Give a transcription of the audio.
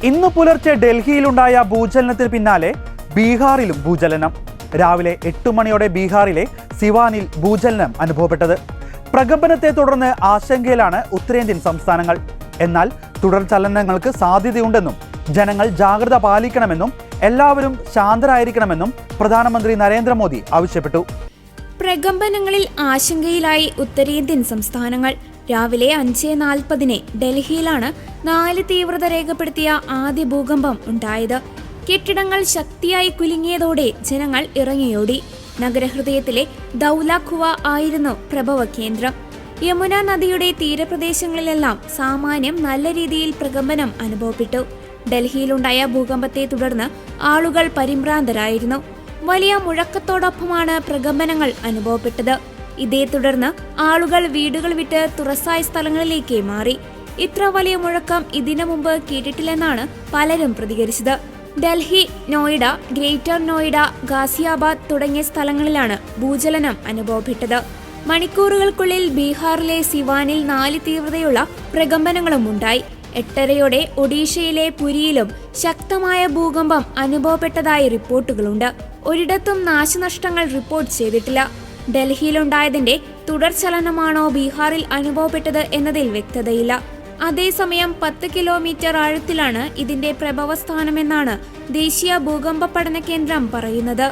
ഇന്ന് പുലർച്ചെ ഡൽഹിയിലുണ്ടായ ഭൂചലനത്തിന് പിന്നാലെ ബീഹാറിലും ഭൂചലനം. രാവിലെ 8 മണിയോടെ ബീഹാറിലെ സിവാനിൽ ഭൂചലനം അനുഭവപ്പെട്ടത്. പ്രകമ്പനത്തെ തുടർന്ന് ആശങ്കയിലാണ് ഉത്തരേന്ത്യൻ സംസ്ഥാനങ്ങൾ. എന്നാൽ തുടർ ചലനങ്ങൾക്ക് സാധ്യതയുണ്ടെന്നും ജനങ്ങൾ ജാഗ്രത പാലിക്കണമെന്നും എല്ലാവരും ശാന്തരായിരിക്കണമെന്നും പ്രധാനമന്ത്രി നരേന്ദ്രമോദി ആവശ്യപ്പെട്ടു. പ്രകമ്പനങ്ങളിൽ ആശങ്കയിലായി ഉത്തരേന്ത്യൻ സംസ്ഥാനങ്ങൾ. രാവിലെ 5:40 ഡൽഹിയിലാണ് 4 തീവ്രത രേഖപ്പെടുത്തിയ ആദ്യ ഭൂകമ്പം ഉണ്ടായത്. കെട്ടിടങ്ങൾ ശക്തിയായി കുലുങ്ങിയതോടെ ജനങ്ങൾ ഇറങ്ങിയോടി. നഗരഹൃദയത്തിലെ ദൗല ഖുവ ആയിരുന്നു പ്രഭവ കേന്ദ്രം. യമുന നദിയുടെ തീരപ്രദേശങ്ങളിലെല്ലാം സാമാന്യം നല്ല രീതിയിൽ പ്രകമ്പനം അനുഭവപ്പെട്ടു. ഡൽഹിയിലുണ്ടായ ഭൂകമ്പത്തെ തുടർന്ന് ആളുകൾ പരിഭ്രാന്തരായിരുന്നു. വലിയ മുഴക്കത്തോടൊപ്പമാണ് പ്രകമ്പനങ്ങൾ അനുഭവപ്പെട്ടത്. ഇതേ തുടർന്ന് ആളുകൾ വീടുകൾ വിട്ട് തുറസായ സ്ഥലങ്ങളിലേക്ക് മാറി. ഇത്ര വലിയ മുഴക്കം ഇതിനു മുമ്പ് കേട്ടിട്ടില്ലെന്നാണ് പലരും പ്രതികരിച്ചത്. ഡൽഹി, നോയിഡ, ഗ്രേറ്റർ നോയിഡ, ഗാസിയാബാദ് തുടങ്ങിയ സ്ഥലങ്ങളിലാണ് ഭൂചലനം അനുഭവപ്പെട്ടത്. മണിക്കൂറുകൾക്കുള്ളിൽ ബീഹാറിലെ സിവാനിൽ 4 തീവ്രതയുള്ള പ്രകമ്പനങ്ങളും ഉണ്ടായി. 8:30 ഒഡീഷയിലെ പുരിയിലും ശക്തമായ ഭൂകമ്പം അനുഭവപ്പെട്ടതായി റിപ്പോർട്ടുകളുണ്ട്. ഒരിടത്തും നാശനഷ്ടങ്ങൾ റിപ്പോർട്ട് ചെയ്തിട്ടില്ല. ഡൽഹിയിലുണ്ടായതിന്റെ തുടർചലനമാണോ ബീഹാറിൽ അനുഭവപ്പെട്ടത് എന്നതിൽ വ്യക്തതയില്ല. അതേസമയം 10 കിലോമീറ്റർ ആഴത്തിലാണ് ഇതിന്റെ പ്രഭവസ്ഥാനമെന്നാണ് ദേശീയ ഭൂകമ്പ പഠന കേന്ദ്രം പറയുന്നത്.